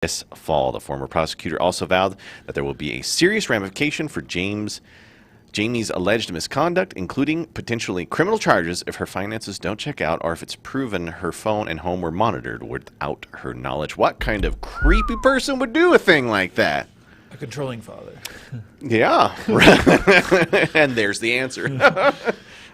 this fall. The former prosecutor also vowed that there will be a serious ramification for Jamie's alleged misconduct, including potentially criminal charges if her finances don't check out or if it's proven her phone and home were monitored without her knowledge. What kind of creepy person would do a thing like that? A controlling father. Yeah. And there's the answer.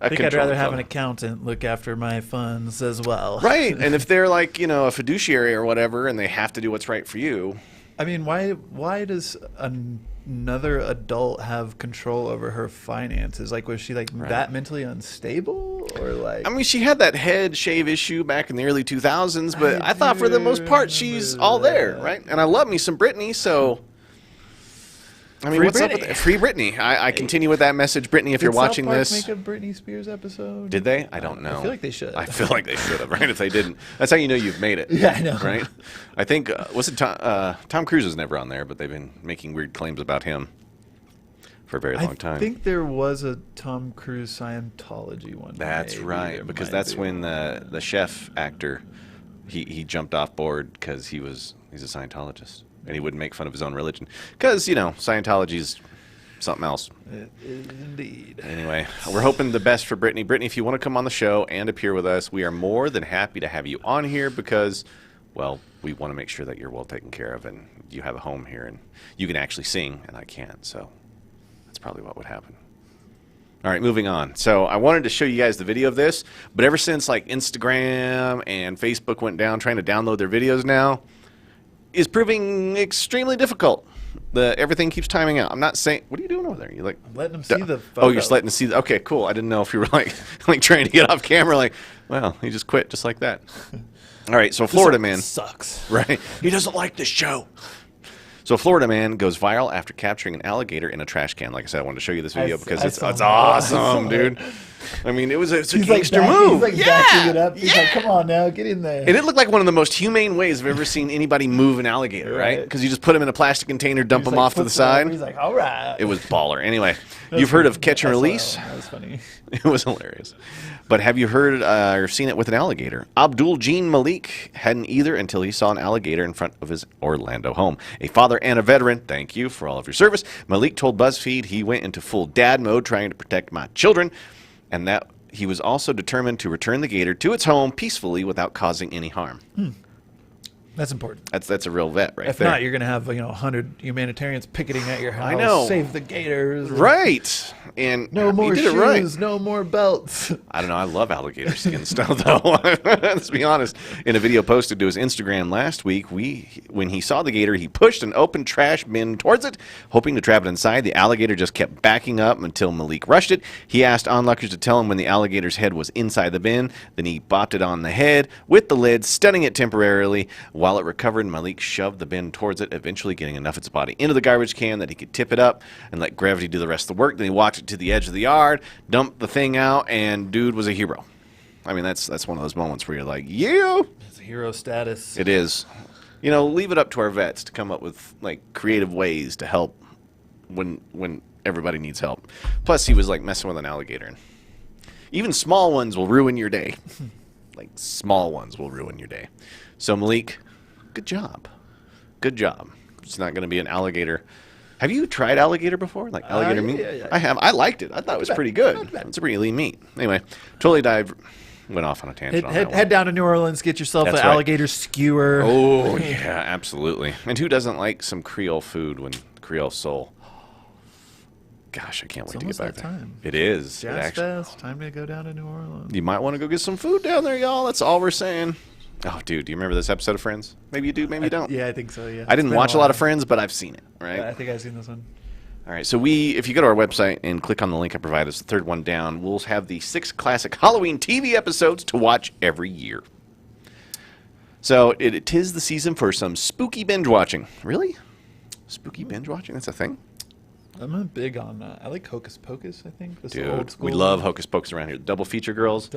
I think I'd rather have an accountant look after my funds as well. Right. And if they're like, you know, a fiduciary or whatever, and they have to do what's right for you. I mean, why does another adult have control over her finances? Like, was she like that mentally unstable, or like? I mean, she had that head shave issue back in the early 2000s, but I thought for the most part she's all there, right? And I love me some Britney, so. I mean, what's up with that? Free Britney. I continue with that message, Britney. If you're watching this, Did South Park make a Britney Spears episode? Did they? I don't know. I feel like they should. I feel like they should have, right? If they didn't, that's how you know you've made it. Yeah, I know. Right? I think was it Tom Cruise is never on there, but they've been making weird claims about him for a very long time. I think there was a Tom Cruise Scientology one. That's right, because that's when the chef actor he jumped off board because he's a Scientologist. And he wouldn't make fun of his own religion. Because, you know, Scientology's something else. It is indeed. Anyway, we're hoping the best for Britney. Britney, if you want to come on the show and appear with us, we are more than happy to have you on here because, well, we want to make sure that you're well taken care of and you have a home here and you can actually sing and I can't. So that's probably what would happen. All right, moving on. So I wanted to show you guys the video of this, but ever since like Instagram and Facebook went down trying to download their videos now, is proving extremely difficult. Everything keeps timing out. I'm not saying. What are you doing over there? You like I'm letting them see the photo. Oh, you're just letting them see. Okay, cool. I didn't know if you were like trying to get off camera. Like, well, he just quit just like that. All right, so Florida man sucks. Right? He doesn't like the show. So Florida man goes viral after capturing an alligator in a trash can. Like I said, I wanted to show you this video because it's awesome, dude. I mean, it's a gangster move. He's like backing it up. He's like, come on now, get in there. And it looked like one of the most humane ways I've ever seen anybody move an alligator, right? Because you just put him in a plastic container, dump him off to the side. He's like, all right. It was baller. Anyway, you've heard of catch and release? That was funny. It was hilarious. But have you heard or seen it with an alligator? Abdul Jean Malik hadn't either until he saw an alligator in front of his Orlando home. A father and a veteran, thank you for all of your service. Malik told BuzzFeed he went into full dad mode trying to protect my children, and that he was also determined to return the gator to its home peacefully without causing any harm. That's important. That's a real vet right there. If not, you're going to have 100 humanitarians picketing at your house. I know. Save the gators. Right. And no more shoes, right. No more belts. I don't know. I love alligator skin stuff, though. Let's be honest. In a video posted to his Instagram last week, when he saw the gator, he pushed an open trash bin towards it, hoping to trap it inside. The alligator just kept backing up until Malik rushed it. He asked onlookers to tell him when the alligator's head was inside the bin. Then he bopped it on the head with the lid, stunning it temporarily. While it recovered, Malik shoved the bin towards it, eventually getting enough of its body into the garbage can that he could tip it up and let gravity do the rest of the work. Then he walked it to the edge of the yard, dumped the thing out, and dude was a hero. I mean, that's one of those moments where you're like, yeah. It's hero status. It is. Leave it up to our vets to come up with like creative ways to help when everybody needs help. Plus, he was like messing with an alligator. And even small ones will ruin your day. Like small ones will ruin your day. So Malik, good job. Good job. It's not going to be an alligator. Have you tried alligator before? Like alligator meat? Yeah. I have. I liked it. I thought it was pretty good. It's a pretty lean meat. Anyway, went off on a tangent on that one. Head down to New Orleans, get yourself an alligator skewer. Oh, yeah, absolutely. And who doesn't like some Creole food when Creole soul? Gosh, I can't wait to get back there. Time. It is. Jazz Fest, time to go down to New Orleans. You might want to go get some food down there, y'all. That's all we're saying. Oh, dude, do you remember this episode of Friends? Maybe you do, maybe you don't. Yeah, I think so, yeah. I didn't watch a lot of Friends, but I've seen it, right? Yeah, I think I've seen this one. All right, so if you go to our website and click on the link I provided, it's the third one down, we'll have the 6 classic Halloween TV episodes to watch every year. So it is the season for some spooky binge watching. Really? Spooky binge watching? That's a thing? I'm not big on I like Hocus Pocus, I think. Dude, we love Hocus Pocus around here. Double feature girls.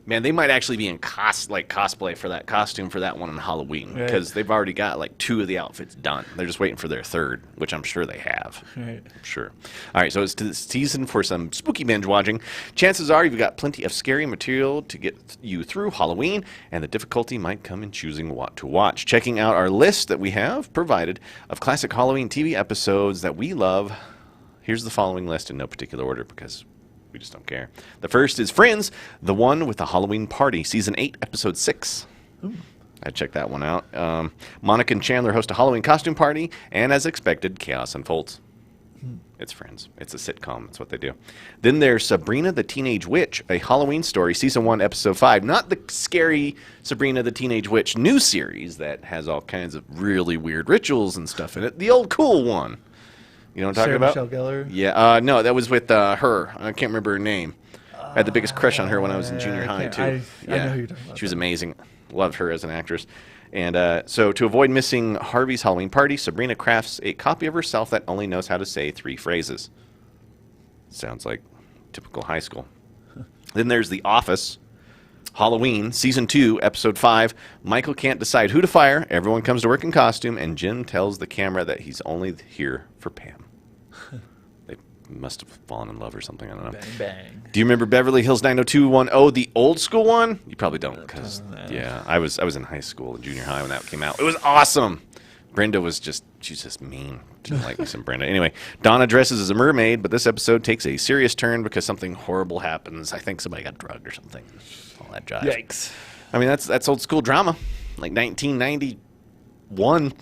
Man, they might actually be in cosplay for that costume for that one on Halloween because they've already got like 2 of the outfits done. They're just waiting for their 3rd, which I'm sure they have. Right. I'm sure. All right, so it's the season for some spooky binge watching. Chances are you've got plenty of scary material to get you through Halloween, and the difficulty might come in choosing what to watch. Checking out our list that we have provided of classic Halloween TV episodes that we love. Here's the following list in no particular order because we just don't care. The first is Friends, the one with the Halloween party, season 8, episode 6. Ooh. I checked that one out. Monica and Chandler host a Halloween costume party, and as expected, chaos unfolds. It's Friends. It's a sitcom. That's what they do. Then there's Sabrina the Teenage Witch, a Halloween story, season 1, episode 5. Not the scary Sabrina the Teenage Witch new series that has all kinds of really weird rituals and stuff in it. The old cool one. You know what I'm talking about? Sarah Michelle Gellar? Yeah. No, that was with her. I can't remember her name. I had the biggest crush on her when I was in junior high, too. I know who you're talking about. She was amazing. Loved her as an actress. And so to avoid missing Harvey's Halloween party, Sabrina crafts a copy of herself that only knows how to say 3 phrases. Sounds like typical high school. Then there's The Office. Halloween, season 2, episode 5. Michael can't decide who to fire. Everyone comes to work in costume, and Jim tells the camera that he's only here for Pam. They must have fallen in love or something. I don't know. Bang, bang. Do you remember Beverly Hills 90210, the old school one? You probably don't, because I was in high school, junior high when that came out. It was awesome. Brenda was she's just mean. Didn't like me some Brenda. Anyway, Donna dresses as a mermaid, but this episode takes a serious turn because something horrible happens. I think somebody got drugged or something. All that jive. Yikes. I mean, that's old school drama, like 1991.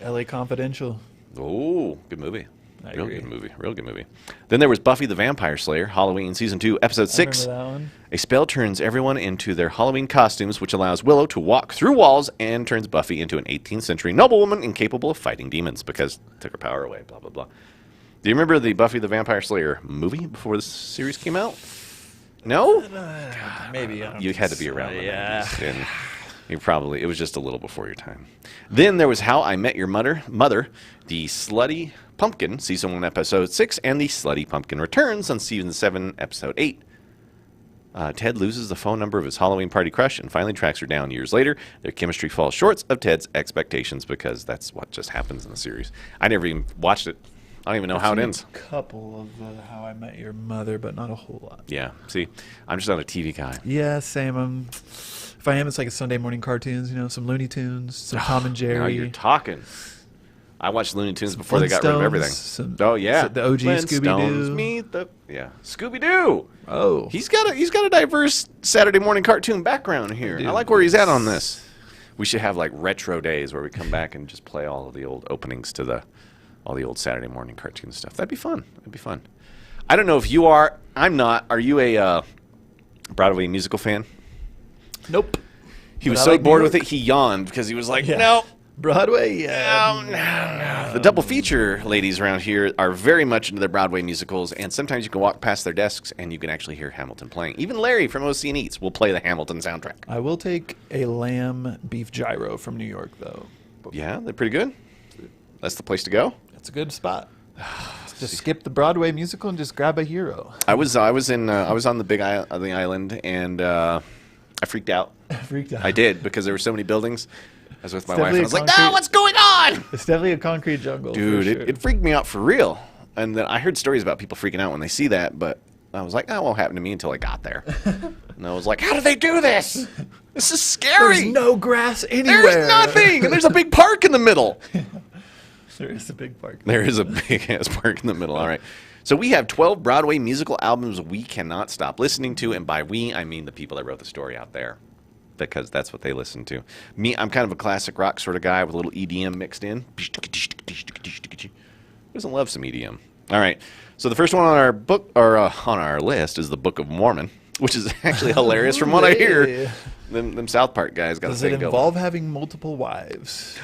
L.A. Confidential. Oh, good movie. I Real agree. good movie. Real good movie. Then there was Buffy the Vampire Slayer, Halloween, season 2, episode 6. I remember that one. A spell turns everyone into their Halloween costumes, which allows Willow to walk through walls and turns Buffy into an 18th century noblewoman incapable of fighting demons because it took her power away, blah, blah, blah. Do you remember the Buffy the Vampire Slayer movie before the series came out? No? Maybe. You had to be around the yeah. 90s, and it was just a little before your time. Then there was How I Met Your Mother, the Slutty Pumpkin, season 1, episode 6, and the Slutty Pumpkin returns on season 7, episode 8. Ted loses the phone number of his Halloween party crush and finally tracks her down years later. Their chemistry falls short of Ted's expectations because that's what just happens in the series. I never even watched it. I don't even know how it ends. A couple of How I Met Your Mother, but not a whole lot. Yeah, see, I'm just not a TV guy. Yeah, same. If I am, it's like a Sunday morning cartoons, some Looney Tunes, some Tom and Jerry. Now you're talking. I watched Looney Tunes before they got rid of everything. The OG Scooby-Doo. Scooby-Doo. Oh. He's got a diverse Saturday morning cartoon background here. I like where he's at on this. We should have like retro days where we come back and just play all of the old openings to all the old Saturday morning cartoon stuff. That'd be fun. I don't know if you are. I'm not. Are you a Broadway musical fan? Nope. He was so bored with it, he yawned because he was like, no. Broadway? Yeah. No. The double feature ladies around here are very much into their Broadway musicals, and sometimes you can walk past their desks and you can actually hear Hamilton playing. Even Larry from OCN Eats will play the Hamilton soundtrack. I will take a lamb beef gyro from New York, though. Yeah, they're pretty good. That's the place to go. That's a good spot. Just skip the Broadway musical and just grab a hero. I was on the big the island, and I freaked out. I did, because there were so many buildings. I was with my wife, and I was like, no, what's going on? It's definitely a concrete jungle. Dude, for sure. it freaked me out for real. And then I heard stories about people freaking out when they see that, but I was like, that won't happen to me until I got there. And I was like, how do they do this? This is scary. There's no grass anywhere. There's nothing, and there's a big park in the middle. There is a big park. There is a big-ass park in the middle, all right. So we have 12 Broadway musical albums we cannot stop listening to, and by we, I mean the people that wrote the story out there, because that's what they listen to. Me, I'm kind of a classic rock sort of guy with a little EDM mixed in. Who doesn't love some EDM? All right. So the first one on our on our list is the Book of Mormon, which is actually hilarious from what I hear. Them South Park guys got a thing going. Does it involve having multiple wives?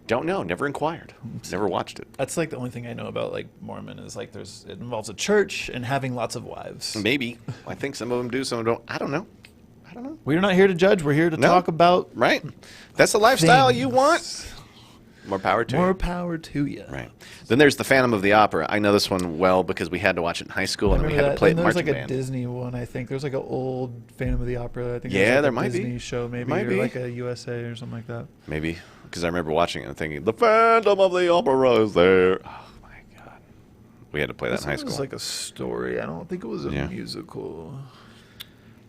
Don't know. Never inquired. Never watched it. That's like the only thing I know about like Mormon is like it involves a church and having lots of wives. Maybe. I think some of them do, some of them don't. I don't know. We're not here to judge. We're here to talk about right. That's the lifestyle you want. More power to More you. power to you. Right. Then there's the Phantom of the Opera. I know this one well because we had to watch it in high school and we had to play it in There's marching like a band. Disney one, I think. There's like an old Phantom of the Opera. I think Yeah, there's there like might a be. Disney show maybe, Might or be. like a USA or something like that. Maybe because I remember watching it and thinking, the Phantom of the Opera is there. Oh my God. We had to play that This in high one school. was like a story. I don't think it was a Yeah. musical.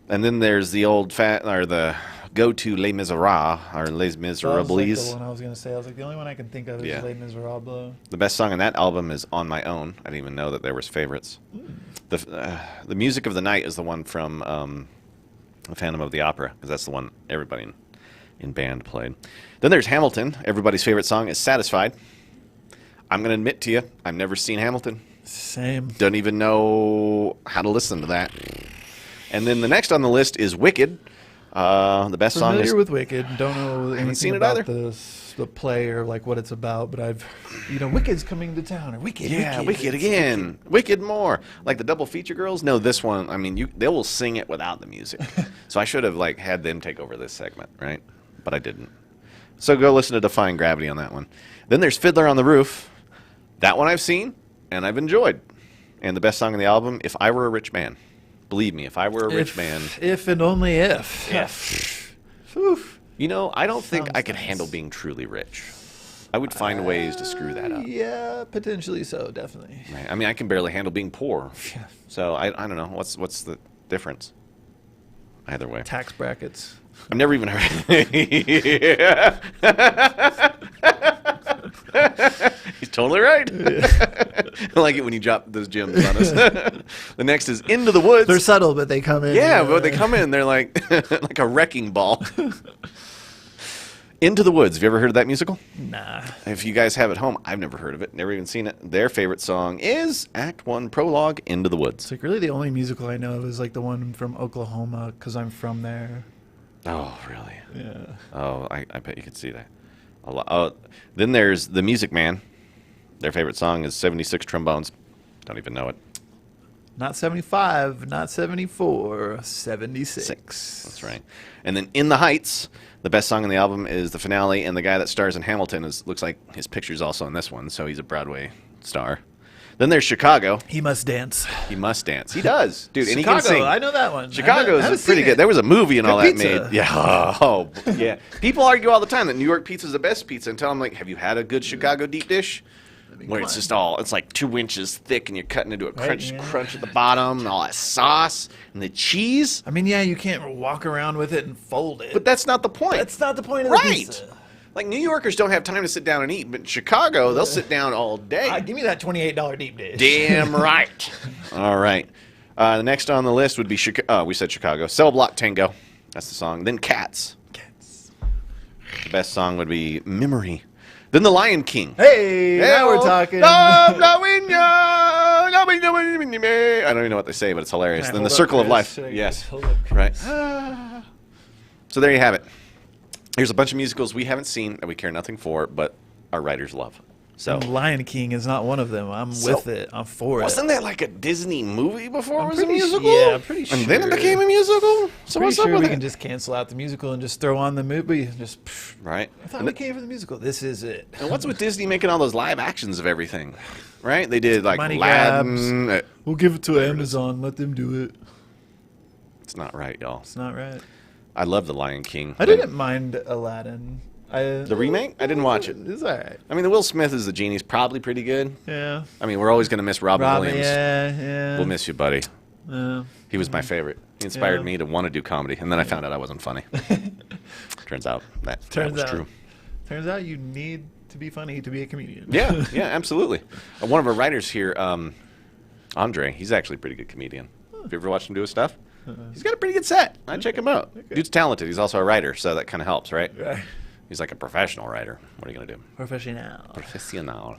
And then there's the old the go-to Les Miserables or Les That was Miserables. like the one I was gonna say. I was like, the only one I can think of is Yeah. Les Miserables. The best song on that album is On My Own. I didn't even know that there was favorites. The Music of the Night is the one from The Phantom of the Opera, because that's the one everybody in band played. Then there's Hamilton. Everybody's favorite song is Satisfied. I'm going to admit to you, I've never seen Hamilton. Same. Don't even know how to listen to that. And then the next on the list is Wicked. The best song is... Familiar with Wicked. Don't know anything seen it about either. the play or like what it's about, but I've, Wicked's coming to town or Wicked. Yeah, Wicked again. Wicked more. Like the double feature girls? No, this one, I mean, they will sing it without the music. So I should have like had them take over this segment, right? But I didn't. So go listen to Defying Gravity on that one. Then there's Fiddler on the Roof. That one I've seen and I've enjoyed. And the best song on the album, If I Were a Rich Man. Believe me, if I were a rich man. If and only if. If. Oof. I don't think Sounds I could nice. handle being truly rich. I would find ways to screw that up. Yeah, potentially so, definitely. Right. I mean, I can barely handle being poor. Yeah. So I don't know. What's the difference? Either way. Tax brackets. I've never even heard. He's totally right. I like it when you drop those gems on us. The next is Into the Woods. They're subtle, but they come in. Yeah, but they come in, they're like like a wrecking ball. Into the Woods. Have you ever heard of that musical? Nah. If you guys have it home, I've never heard of it, never even seen it. Their favorite song is Act 1 Prologue, Into the Woods. It's like really the only musical I know of is like the one from Oklahoma because I'm from there. Oh, really? Yeah. Oh, I bet you could see that. Oh, then there's The Music Man. Their favorite song is 76 Trombones. Don't even know it. Not 75, not 74, 76. That's right. And then In the Heights, the best song on the album is the finale, and the guy that stars in Hamilton looks like his picture's also in this one, so he's a Broadway star. Then there's Chicago. He must dance. He must dance. He does, dude, and Chicago, he can sing. I know that one. Chicago I haven't is pretty seen good. it. There was a movie and all that Good pizza. made. Yeah. Oh, yeah. People argue all the time that New York pizza is the best pizza until I'm like, have you had a good Chicago deep dish? Where it's just it's like 2 inches thick and you're cutting into a crunch at the bottom and all that sauce and the cheese. I mean, yeah, you can't walk around with it and fold it. But that's not the point. that's not the point of right. the pizza. Like New Yorkers don't have time to sit down and eat, but in Chicago, they'll sit down all day. Give me that $28 deep dish. Damn right. All right. The next on the list would be we said Chicago. Cell Block Tango. That's the song. Then Cats. The best song would be Memory. Then The Lion King. Hey, now we're talking. Love, loving you, loving you, I don't even know what they say, but it's hilarious. Can I Then The hold up, Circle of Chris? Life. Should I Yes. just hold up, Right. Chris? So there you have it. Here's a bunch of musicals we haven't seen that we care nothing for, but our writers love. So Lion King is not one of them. I'm with it. I'm for it. wasn't that like a Disney movie before it was a pretty musical? yeah, I'm pretty sure. And then it became a musical? So Pretty what's sure up with we it? can just cancel out the musical and just throw on the movie. Just. Right. I thought we came for the musical. This is it. And what's with Disney making all those live actions of everything? Right? They did like Money Aladdin. We'll give it to Amazon. Let them do it. It's not right, y'all. It's not right. I love The Lion King. I didn't mind Aladdin. The remake? I didn't watch it. It's all right. I mean, the Will Smith as the genie's probably pretty good. Yeah. I mean, we're always going to miss Robin Williams. Yeah. We'll miss you, buddy. Yeah. He was my favorite. He inspired Yeah. me to want to do comedy, and then I found out I wasn't funny. Turns out that was true. Turns out you need to be funny to be a comedian. Yeah, yeah, absolutely. One of our writers here, Andre, he's actually a pretty good comedian. Have you ever watched him do his stuff? He's got a pretty good set. I'd check him out. Okay. Dude's talented. He's also a writer, so that kind of helps, right? Right. He's like a professional writer. What are you going to do? Professional. Professional.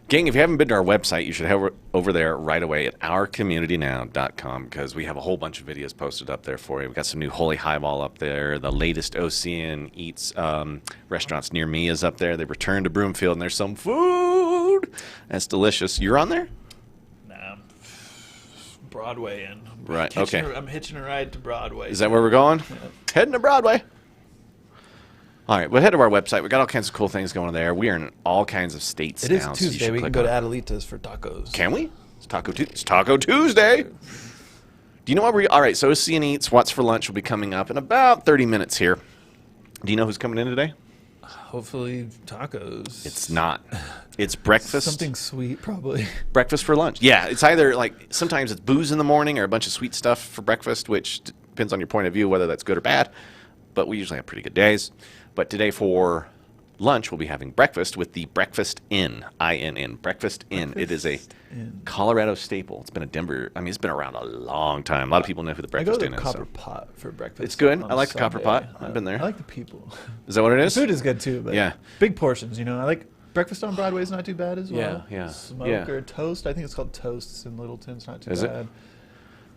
Gang, if you haven't been to our website, you should head over there right away at ourcommunitynow.com because we have a whole bunch of videos posted up there for you. We've got some new Holy Highball up there. The latest OCN Eats restaurants near me is up there. They returned to Broomfield, and there's some food. That's delicious. You're on there? Nah, Broadway and Right, hitching okay. I'm hitching a ride to Broadway. Is that where we're going? Heading to Broadway. All right, well, head to our website. We got all kinds of cool things going there. We are in all kinds of states It now. is so you Tuesday. should We can click go to on it. Adelita's for tacos. Can we? It's Taco Tuesday. Do you know what we're... All right, so OCN Eats, What's for Lunch will be coming up in about 30 minutes here. Do you know who's coming in today? Hopefully tacos. It's not. It's breakfast. Something sweet, probably. Breakfast for lunch. Yeah, it's either like sometimes it's booze in the morning or a bunch of sweet stuff for breakfast, which depends on your point of view whether that's good or bad. But we usually have pretty good days. But today for lunch, we'll be having breakfast with the Breakfast Inn, I-N-N, Breakfast Inn. It is a Colorado staple. It's been a Denver, I mean, it's been around a long time. A lot of people know who the I go Breakfast to Inn is. Copper So. Pot for breakfast. It's good. on I like the Copper Sunday. Pot. I've been there. I like the people. Is that what it is? Food is good too, but Yeah. big portions. You know, I like breakfast on Broadway is not too bad as well. Yeah, yeah, Smoke yeah. or toast. I think it's called Toasts in Littleton. It's not too Is it? bad.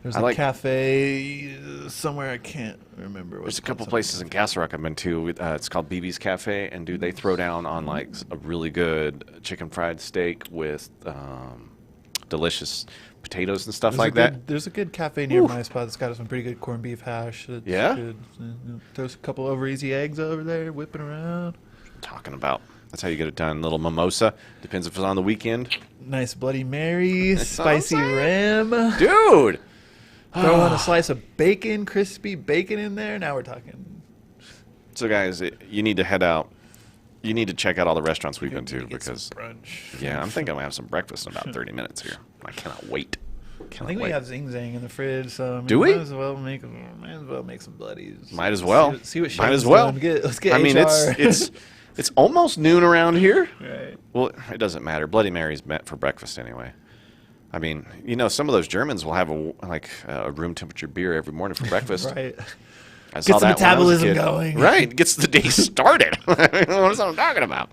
There's I a like- cafe somewhere I can't remember. There's a couple places in Castle Rock I've been to. It's called BB's Cafe, and dude, they throw down on like a really good chicken fried steak with delicious potatoes and stuff like that. There's a good cafe near Oof. my spot that's got some pretty good corned beef hash. That's Yeah? Good. There's a couple over easy eggs over there whipping around. Talking about. That's how you get it done. Little mimosa. Depends if it's on the weekend. Nice Bloody Mary, That's what I'm spicy saying. ram. Dude! Throw on a slice of bacon, crispy bacon in there. Now we're talking. So, guys, you need to head out. You need to check out all the restaurants we've been to Get some because, brunch. yeah, I'm thinking I'm going to have some breakfast in about 30 minutes here. I cannot wait. I Cannot think wait. we have Zing Zang in the fridge, so I mean, Do we? Might as well make some bloodies. Might as well. See what Might Shane's as well. doing. Let's get I mean, HR. it's almost noon around here. Right. Well, it doesn't matter. Bloody Mary's meant for breakfast anyway. I mean, you know, some of those Germans will have a room temperature beer every morning for breakfast. Right. I saw Gets the that when I was a metabolism kid. going. Right, gets the day started. That's what I'm talking about.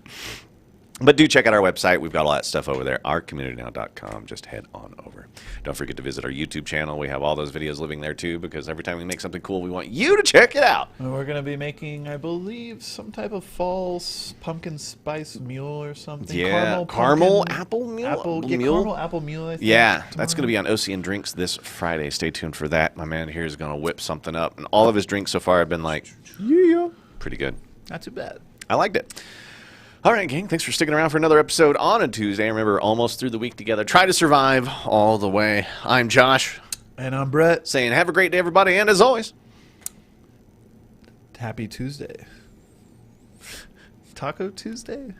But do check out our website. We've got all that stuff over there, ourcommunitynow.com. Just head on over. Don't forget to visit our YouTube channel. We have all those videos living there, too, because every time we make something cool, we want you to check it out. And we're going to be making, I believe, some type of fall pumpkin spice mule or something. Yeah, Caramel pumpkin- apple mule? Caramel apple mule, I think. Yeah, that's going to be on OCN Drinks this Friday. Stay tuned for that. My man here is going to whip something up. And all of his drinks so far have been like, yeah, pretty good. Not too bad. I liked it. All right, gang, thanks for sticking around for another episode on a Tuesday. Remember, almost through the week together. Try to survive all the way. I'm Josh, And I'm Brett. saying have a great day, everybody. And as always, Happy Tuesday. Taco Tuesday?